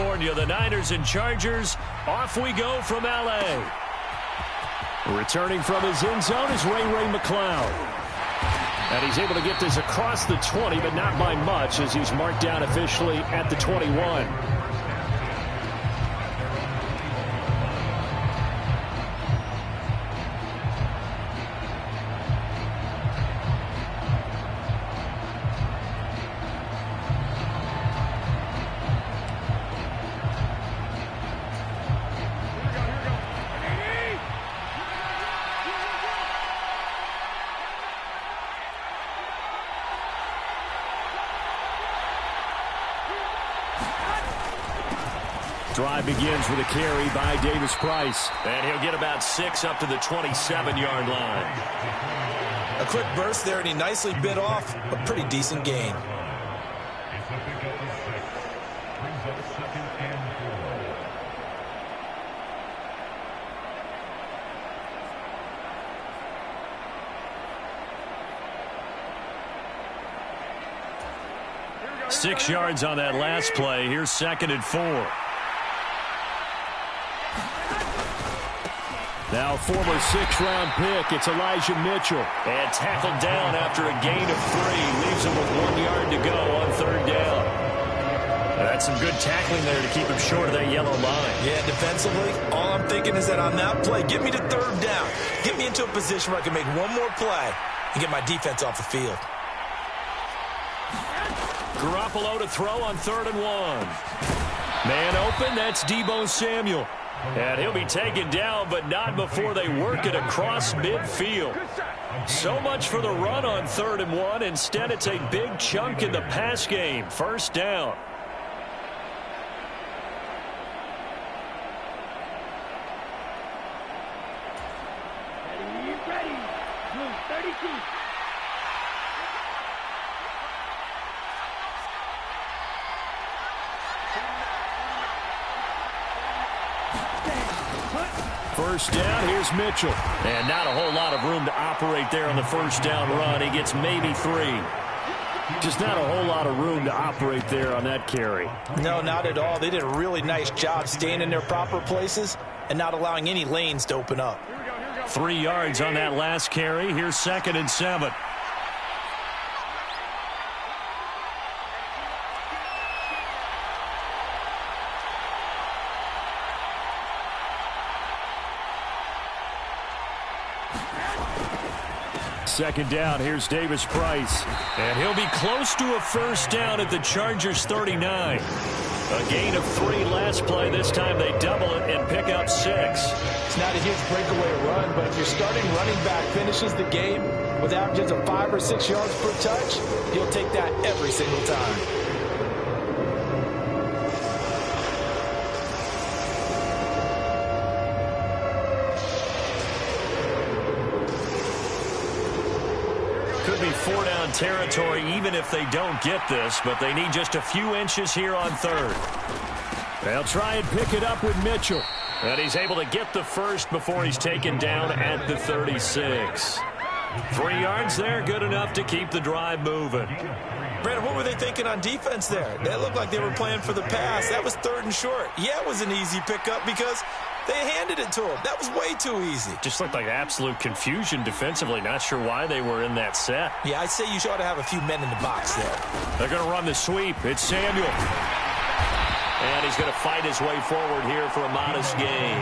California. The Niners and Chargers, off we go from L.A. Returning from his end zone is Ray McCloud. And he's able to get this across the 20, but not by much, as he's marked down officially at the 21. Drive begins with a carry by Davis Price. And he'll get about 6 up to the 27-yard line. A quick burst there, and he nicely bit off a pretty decent gain. Six yards on that last play. Here's 2nd and 4. Now former 6th-round pick, it's Elijah Mitchell. And tackled down after a gain of 3. Leaves him with 1 yard to go on 3rd down. That's some good tackling there to keep him short of that yellow line. Yeah, defensively, all I'm thinking is that on that play, get me to 3rd down. Get me into a position where I can make one more play and get my defense off the field. Garoppolo to throw on 3rd and 1. Man open, that's Deebo Samuel. And he'll be taken down, but not before they work it across midfield. So much for the run on 3rd and 1. Instead, it's a big chunk in the pass game. 1st down. Ready. Move 32. First down, here's Mitchell. And not a whole lot of room to operate there on the 1st down run. He gets maybe 3. Just not a whole lot of room to operate there on that carry. No, not at all. They did a really nice job staying in their proper places and not allowing any lanes to open up. 3 yards on that last carry. Here's 2nd and 7. Second down, here's Davis Price. And he'll be close to a 1st down at the Chargers 39. A gain of 3 last play. This time they double it and pick up 6. It's not a huge breakaway run, but if your starting running back finishes the game with averages of 5 or 6 yards per touch, he'll take that every single time. Could be 4-down territory even if they don't get this, but they need just a few inches here on 3rd. They'll try and pick it up with Mitchell. And he's able to get the 1st before he's taken down at the 36. 3 yards there, good enough to keep the drive moving. Brandon, what were they thinking on defense there? They looked like they were playing for the pass. That was 3rd and short. Yeah, it was an easy pickup because they handed it to him. That was way too easy. Just looked like absolute confusion defensively. Not sure why they were in that set. Yeah, I'd say you ought to have a few men in the box there. They're going to run the sweep. It's Samuel. And he's going to fight his way forward here for a modest gain.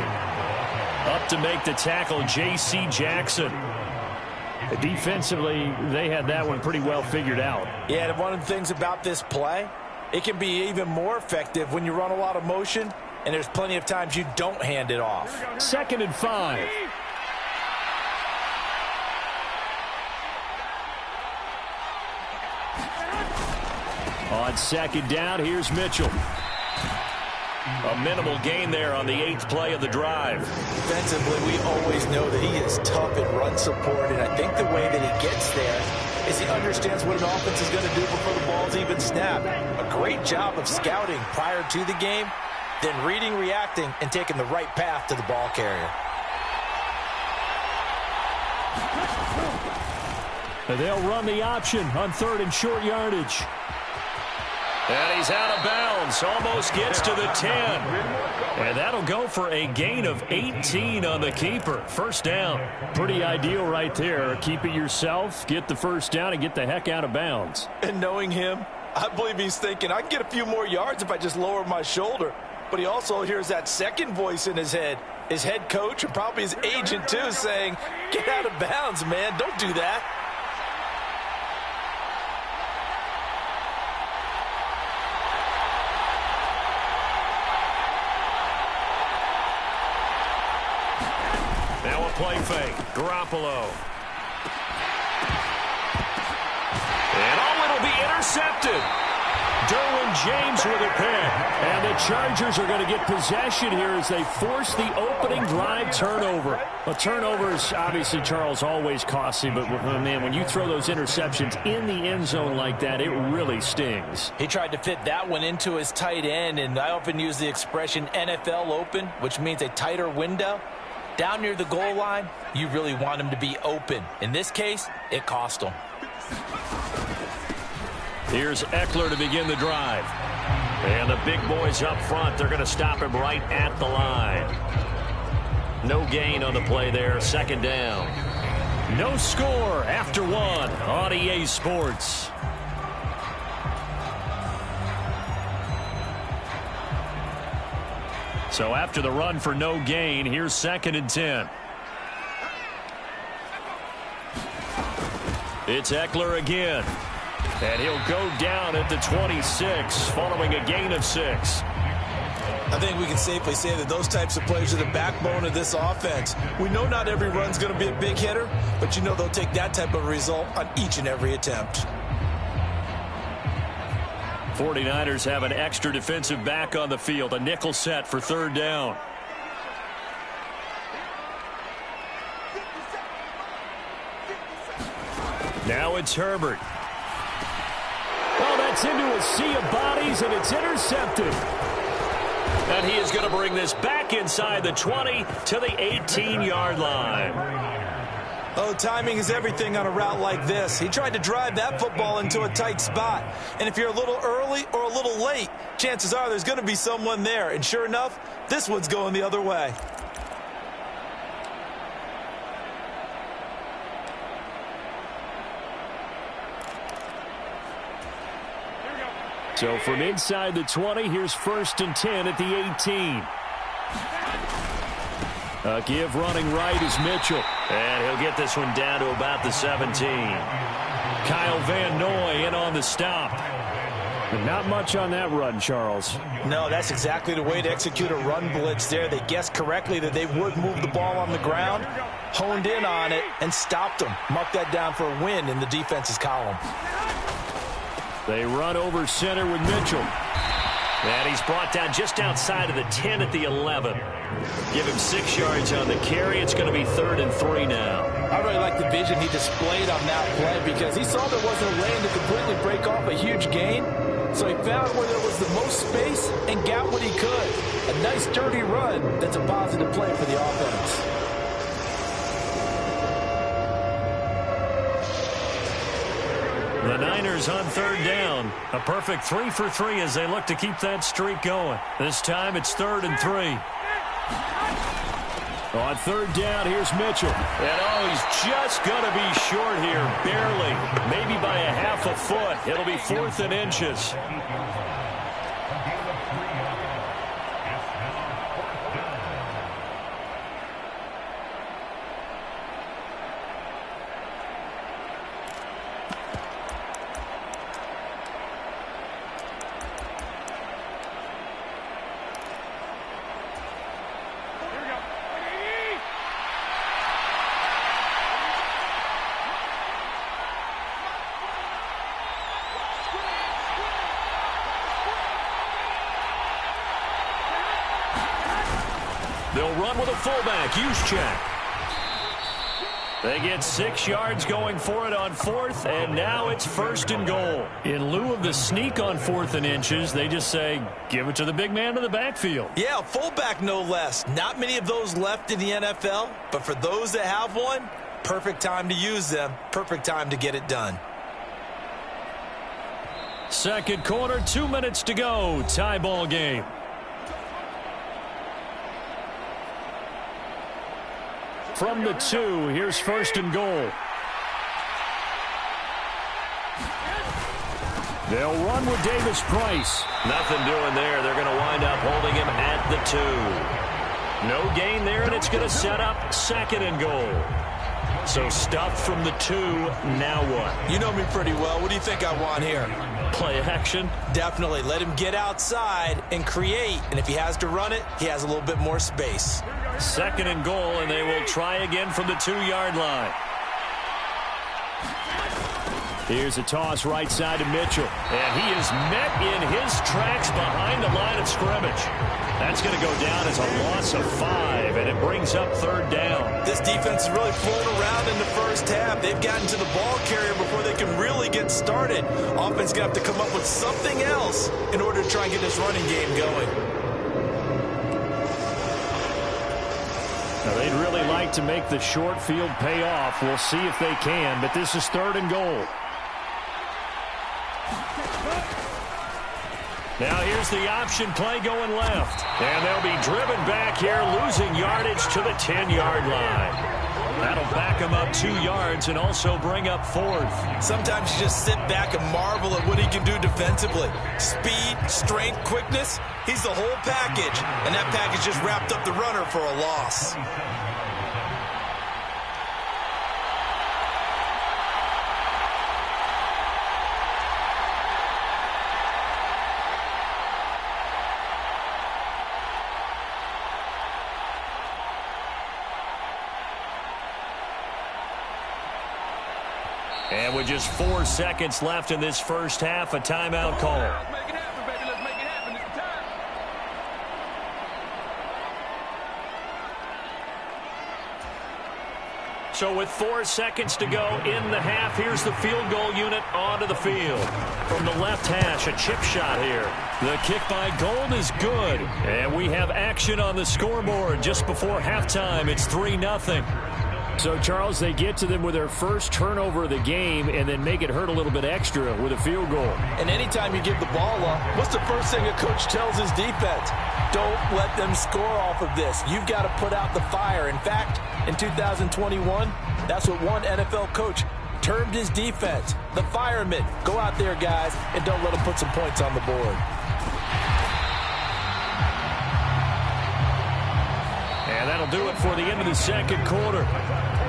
Up to make the tackle, J.C. Jackson. Defensively, they had that one pretty well figured out. Yeah, and one of the things about this play, it can be even more effective when you run a lot of motion, and there's plenty of times you don't hand it off. 2nd and 5. On 2nd down, here's Mitchell. A minimal gain there on the 8th play of the drive. Defensively, we always know that he is tough in run support, and I think the way that he gets there is he understands what an offense is going to do before the ball's even snapped. A great job of scouting prior to the game, then reading, reacting, and taking the right path to the ball carrier. They'll run the option on 3rd and short yardage. And he's out of bounds. Almost gets to the 10. And that'll go for a gain of 18 on the keeper. First down. Pretty ideal right there. Keep it yourself, get the first down, and get the heck out of bounds. And knowing him, I believe he's thinking, I can get a few more yards if I just lower my shoulder. But he also hears that second voice in his head. His head coach and probably his agent, too, saying, get out of bounds, man. Don't do that. Now a play fake. Garoppolo. And it'll be intercepted. Derwin James with a pick. And the Chargers are going to get possession here as they force the opening drive turnover. A turnover is obviously, Charles, always costly, but man, when you throw those interceptions in the end zone like that, it really stings. He tried to fit that one into his tight end, and I often use the expression NFL open, which means a tighter window. Down near the goal line, you really want him to be open. In this case, it cost him. Here's Eckler to begin the drive. And the big boys up front, they're going to stop him right at the line. No gain on the play there, second down. No score after one on EA Sports. So after the run for no gain, here's 2nd and 10. It's Eckler again. And he'll go down at the 26 following a gain of 6. I think we can safely say that those types of plays are the backbone of this offense. We know not every run's going to be a big hitter, but you know they'll take that type of result on each and every attempt. 49ers have an extra defensive back on the field, a nickel set for 3rd down. Now it's Herbert. Oh, that's into a sea of bodies, and it's intercepted. And he is going to bring this back inside the 20 to the 18-yard line. Oh, timing is everything on a route like this. He tried to drive that football into a tight spot. And if you're a little early or a little late, chances are there's going to be someone there. And sure enough, this one's going the other way. So from inside the 20, here's 1st and 10 at the 18. A give running right is Mitchell. And he'll get this one down to about the 17. Kyle Van Noy in on the stop. But not much on that run, Charles. No, that's exactly the way to execute a run blitz there. They guessed correctly that they would move the ball on the ground, honed in on it, and stopped them. Mark that down for a win in the defense's column. They run over center with Mitchell. And he's brought down just outside of the 10 at the 11. Give him 6 yards on the carry. It's going to be 3rd and 3 now. I really like the vision he displayed on that play because he saw there wasn't a lane to completely break off a huge gain. So he found where there was the most space and got what he could. A nice dirty run that's a positive play for the offense. The Niners on 3rd down. A perfect 3 for 3 as they look to keep that streak going. This time it's 3rd and 3. On 3rd down, here's Mitchell. And he's just going to be short here, barely. Maybe by a half a foot. It'll be 4th and inches. They'll run with a fullback, Juszczyk. They get 6 yards going for it on 4th, and now it's 1st and goal. In lieu of the sneak on 4th and inches, they just say, give it to the big man in the backfield. Yeah, fullback no less. Not many of those left in the NFL, but for those that have one, perfect time to use them, perfect time to get it done. Second quarter, 2 minutes to go. Tie ball game. From the 2, here's first and goal. They'll run with Davis Price. Nothing doing there. They're going to wind up holding him at the 2. No gain there, and it's going to set up second and goal. So stuffed from the 2, now what? You know me pretty well. What do you think I want here? Play action? Definitely. Let him get outside and create. And if he has to run it, he has a little bit more space. Second and goal, and they will try again from the 2-yard line. Here's a toss right side to Mitchell. And he is met in his tracks behind the line of scrimmage. That's going to go down as a loss of 5, and it brings up third down. This defense is really flown around in the first half. They've gotten to the ball carrier before they can really get started. Offense going to have to come up with something else in order to try and get this running game going. Now, they'd really like to make the short field pay off. We'll see if they can, but this is third and goal. Now here's the option play going left. And they'll be driven back here, losing yardage to the 10-yard line. That'll back them up 2 yards and also bring up fourth. Sometimes you just sit back and marvel at what he can do defensively. Speed, strength, quickness, he's the whole package. And that package just wrapped up the runner for a loss. And with just 4 seconds left in this first half, a timeout call. Let's make it happen, baby. Let's make it happen. It's time. So with 4 seconds to go in the half, here's the field goal unit onto the field. From the left hash, a chip shot here. The kick by Gold is good. And we have action on the scoreboard just before halftime. It's 3-0. So, Charles, they get to them with their first turnover of the game and then make it hurt a little bit extra with a field goal. And anytime you give the ball up, what's the first thing a coach tells his defense? Don't let them score off of this. You've got to put out the fire. In fact, in 2021, that's what one NFL coach termed his defense. The firemen. Go out there, guys, and don't let them put some points on the board. And that'll do it for the end of the second quarter.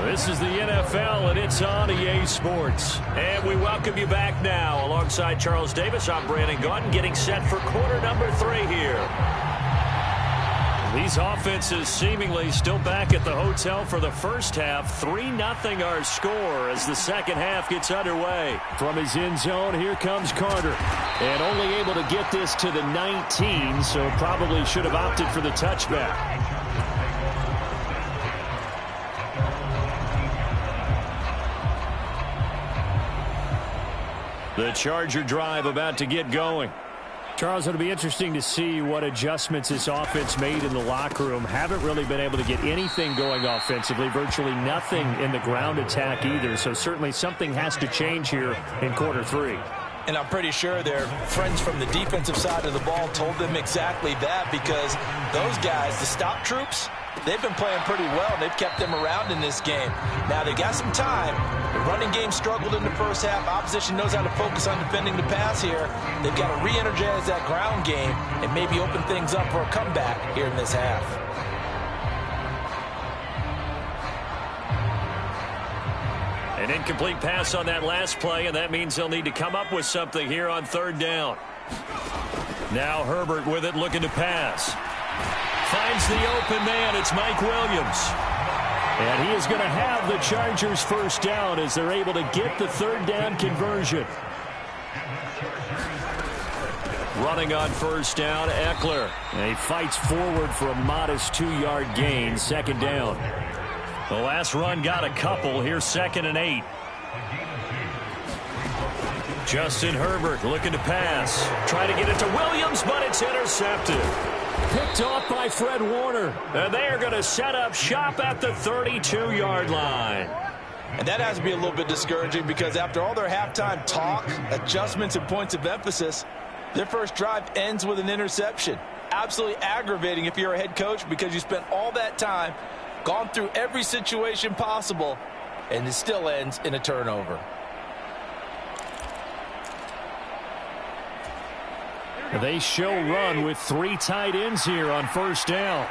This is the NFL, and it's on EA Sports. And we welcome you back now. Alongside Charles Davis, I'm Brandon Gaudin, getting set for quarter number 3 here. These offenses seemingly still back at the hotel for the first half. 3-0 our score as the second half gets underway. From his end zone, here comes Carter. And only able to get this to the 19, so probably should have opted for the touchback. The Charger drive about to get going. Charles, it'll be interesting to see what adjustments this offense made in the locker room. Haven't really been able to get anything going offensively, virtually nothing in the ground attack either. So certainly something has to change here in quarter 3. And I'm pretty sure their friends from the defensive side of the ball told them exactly that, because those guys, the stop troops, they've been playing pretty well. They've kept them around in this game. Now, they got some time. The running game struggled in the first half. Opposition knows how to focus on defending the pass here. They've got to re-energize that ground game and maybe open things up for a comeback here in this half. An incomplete pass on that last play, and that means they'll need to come up with something here on third down. Now Herbert with it, looking to pass. Finds the open man. It's Mike Williams. And he is going to have the Chargers first down as they're able to get the third down conversion. Running on first down, Eckler. And he fights forward for a modest 2-yard gain, second down. The last run got a couple. Here's 2nd and 8. Justin Herbert looking to pass. Trying to get it to Williams, but it's intercepted. Picked off by Fred Warner. And they are going to set up shop at the 32-yard line. And that has to be a little bit discouraging because after all their halftime talk, adjustments, and points of emphasis, their first drive ends with an interception. Absolutely aggravating if you're a head coach because you spent all that time, gone through every situation possible, and it still ends in a turnover. They show run with 3 tight ends here on first down.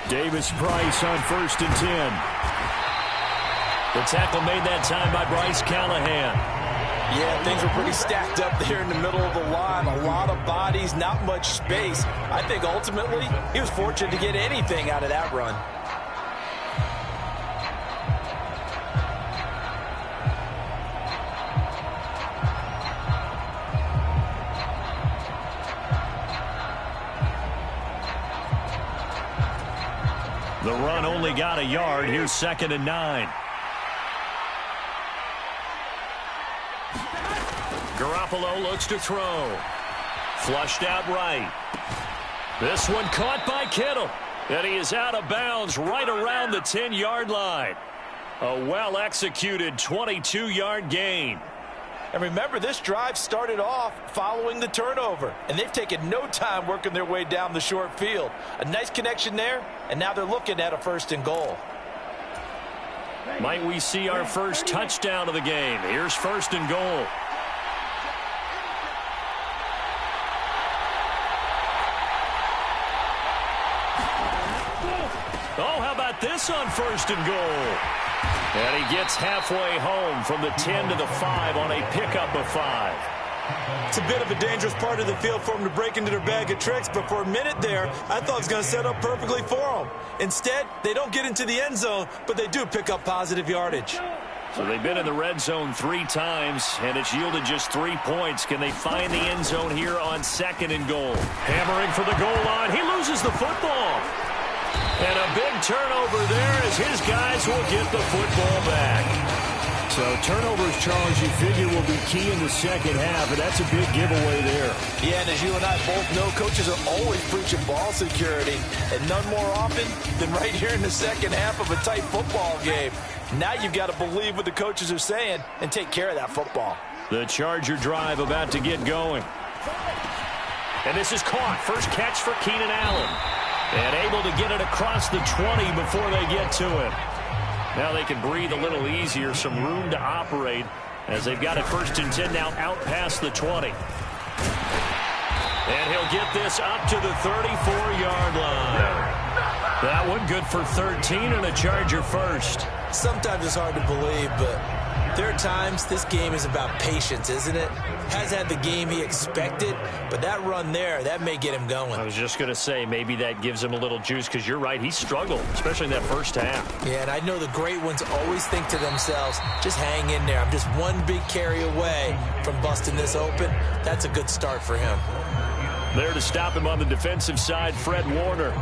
Davis Price on 1st and 10. The tackle made that time by Bryce Callahan. Yeah, things were pretty stacked up there in the middle of the line. A lot of bodies, not much space. I think ultimately he was fortunate to get anything out of that run. The run only got a yard. Here's 2nd and 9. Garoppolo looks to throw. Flushed out right. This one caught by Kittle. And he is out of bounds right around the 10-yard line. A well-executed 22-yard gain. And remember, this drive started off following the turnover. And they've taken no time working their way down the short field. A nice connection there, and now they're looking at a 1st and goal. Might we see our first touchdown of the game? Here's 1st and goal. Oh, how about this on 1st and goal? And he gets halfway home from the 10 to the 5 on a pickup of 5. It's a bit of a dangerous part of the field for them to break into their bag of tricks, but for a minute there, I thought it was going to set up perfectly for them. Instead, they don't get into the end zone, but they do pick up positive yardage. So they've been in the red zone 3 times, and it's yielded just 3 points. Can they find the end zone here on 2nd and goal? Hammering for the goal line. He loses the football. And a big turnover there as his guys will get the football back. So turnovers, Charles, you figure will be key in the second half, and that's a big giveaway there. Yeah, and as you and I both know, coaches are always preaching ball security, and none more often than right here in the second half of a tight football game. Now you've got to believe what the coaches are saying and take care of that football. The Charger drive about to get going. And this is caught. First catch for Keenan Allen. And able to get it across the 20 before they get to him. Now they can breathe a little easier, some room to operate as they've got it 1st and 10 now out past the 20. And he'll get this up to the 34-yard line. That one good for 13 and a Charger first. Sometimes it's hard to believe, but there are times this game is about patience, isn't it? Has had the game he expected, but that run there, that may get him going. I was just going to say maybe that gives him a little juice because you're right, he struggled, especially in that first half. Yeah, and I know the great ones always think to themselves, just hang in there. I'm just one big carry away from busting this open. That's a good start for him. There to stop him on the defensive side, Fred Warner.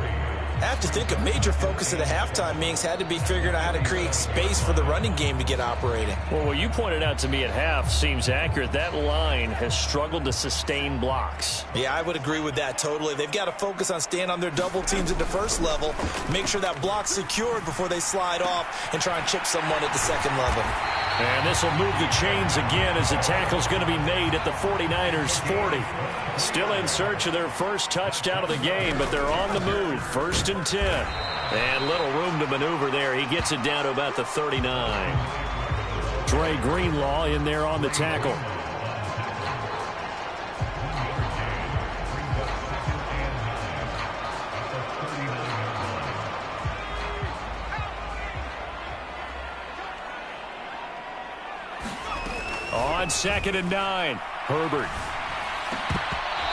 I have to think a major focus of the halftime meetings had to be figuring out how to create space for the running game to get operating. Well, what you pointed out to me at half seems accurate. That line has struggled to sustain blocks. Yeah, I would agree with that totally. They've got to focus on staying on their double teams at the first level, make sure that block's secured before they slide off and try and chip someone at the second level. And this will move the chains again as the tackle's going to be made at the 49ers 40. Still in search of their first touchdown of the game, but they're on the move. 1st and 10. And little room to maneuver there. He gets it down to about the 39. Dre Greenlaw in there on the tackle. On 2nd and 9, Herbert.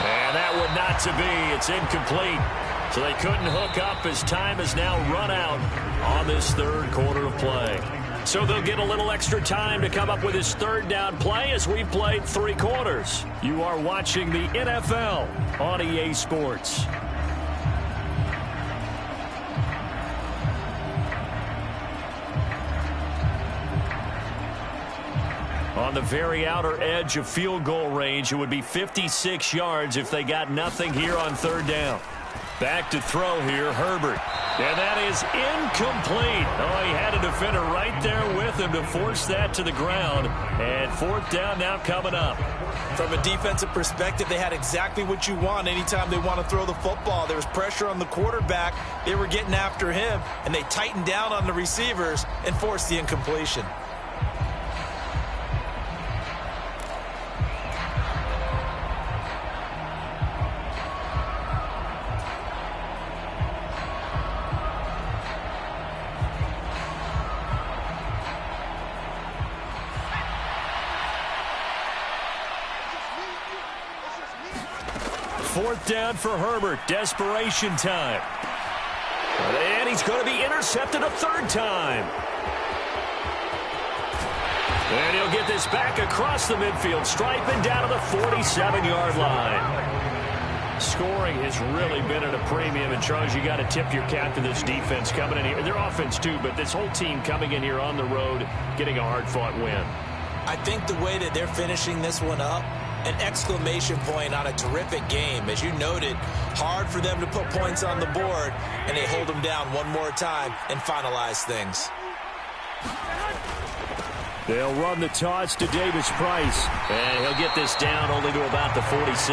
And that one not to be. It's incomplete. So they couldn't hook up as time has now run out on this 3rd quarter of play. So they'll get a little extra time to come up with his 3rd down play as we've played 3 quarters. You are watching the NFL on EA Sports. On the very outer edge of field goal range, it would be 56 yards if they got nothing here on 3rd down. Back to throw here, Herbert. And that is incomplete. Oh, he had a defender right there with him to force that to the ground. And fourth down now coming up. From a defensive perspective, they had exactly what you want anytime they want to throw the football. There was pressure on the quarterback. They were getting after him, and they tightened down on the receivers and forced the incompletion. Fourth down for Herbert. Desperation time. And he's going to be intercepted a third time. And he'll get this back across the midfield stripe and down to the 47-yard line. Scoring has really been at a premium. And, Charles, you got to tip your cap to this defense coming in here. Their offense, too, but this whole team coming in here on the road, getting a hard-fought win. I think the way that they're finishing this one up, an exclamation point on a terrific game. As you noted, hard for them to put points on the board, and they hold them down one more time and finalize things. They'll run the toss to Davis Price. And he'll get this down only to about the 46.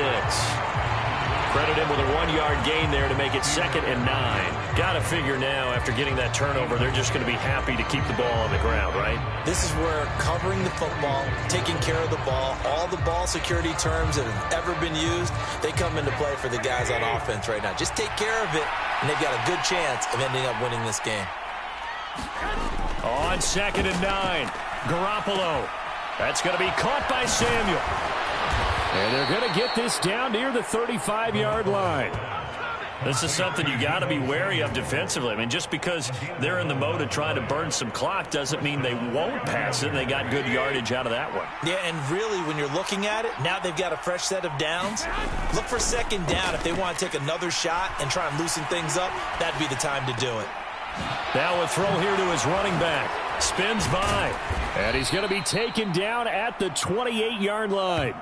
Credit him with a 1-yard gain there to make it 2nd and 9. Got to figure now, after getting that turnover, they're just going to be happy to keep the ball on the ground, right? This is where covering the football, taking care of the ball, all the ball security terms that have ever been used, they come into play for the guys on offense right now. Just take care of it, and they've got a good chance of ending up winning this game. On 2nd and 9, Garoppolo. That's going to be caught by Samuel. And they're going to get this down near the 35-yard line. This is something you got to be wary of defensively. I mean, just because they're in the mode of trying to burn some clock doesn't mean they won't pass it, and they got good yardage out of that one. Yeah, and really, when you're looking at it, now they've got a fresh set of downs. Look for 2nd down. If they want to take another shot and try and loosen things up, that'd be the time to do it. Now a throw here to his running back. Spins by. And he's going to be taken down at the 28-yard line.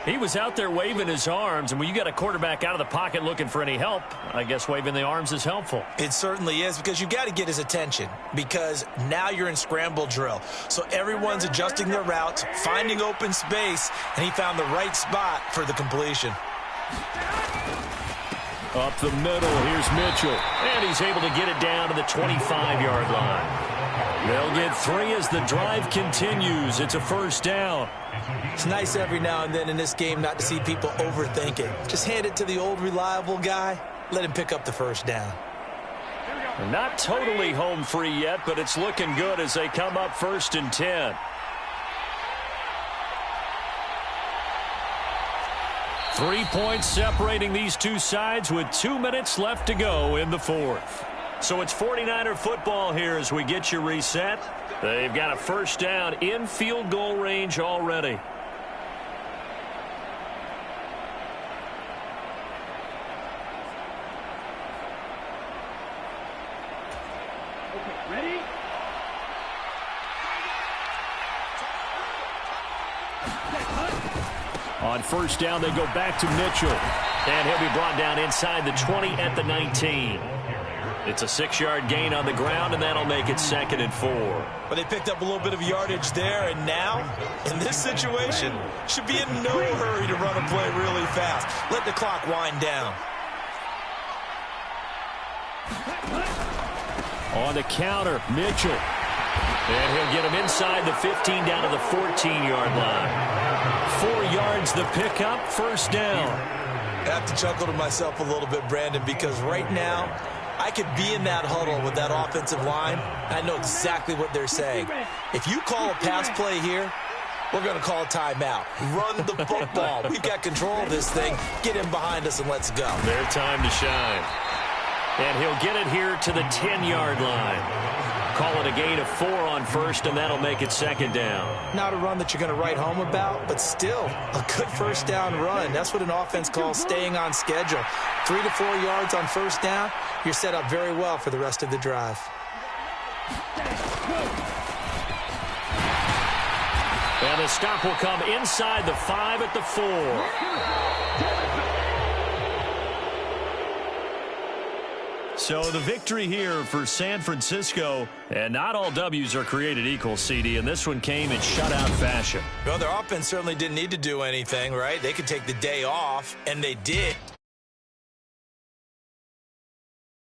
He was out there waving his arms, and when you got a quarterback out of the pocket looking for any help, I guess waving the arms is helpful. It certainly is, because you got to get his attention, because now you're in scramble drill. So everyone's adjusting their routes, finding open space, and he found the right spot for the completion. Up the middle, here's Mitchell, and he's able to get it down to the 25-yard line. They'll get 3 as the drive continues. It's a first down. It's nice every now and then in this game not to see people overthink it. Just hand it to the old reliable guy. Let him pick up the first down. Not totally home free yet, but it's looking good as they come up 1st and 10. 3 points separating these two sides with 2 minutes left to go in the 4th. So it's 49er football here as we get you reset. They've got a first down in field goal range already. Ready? On first down, they go back to Mitchell. And he'll be brought down inside the 20 at the 19. It's a 6-yard gain on the ground, and that'll make it 2nd and 4. But they picked up a little bit of yardage there, and now, in this situation, should be in no hurry to run a play really fast. Let the clock wind down. On the counter, Mitchell. And he'll get him inside the 15 down to the 14-yard line. 4 yards the pickup, first down. I have to chuckle to myself a little bit, Brandon, because right now, I could be in that huddle with that offensive line. I know exactly what they're saying. If you call a pass play here, we're going to call a timeout. Run the football. We've got control of this thing. Get him behind us and let's go. Their time to shine. And he'll get it here to the 10-yard line. Call it a gain of 4 on first, and that'll make it 2nd down. Not a run that you're going to write home about, but still a good first down run. That's what an offense calls staying on schedule. 3 to 4 yards on first down, you're set up very well for the rest of the drive. And the stop will come inside the 5 at the 4. So the victory here for San Francisco, and not all W's are created equal, CD, and this one came in shutout fashion. Well, their offense certainly didn't need to do anything, right? They could take the day off, and they did.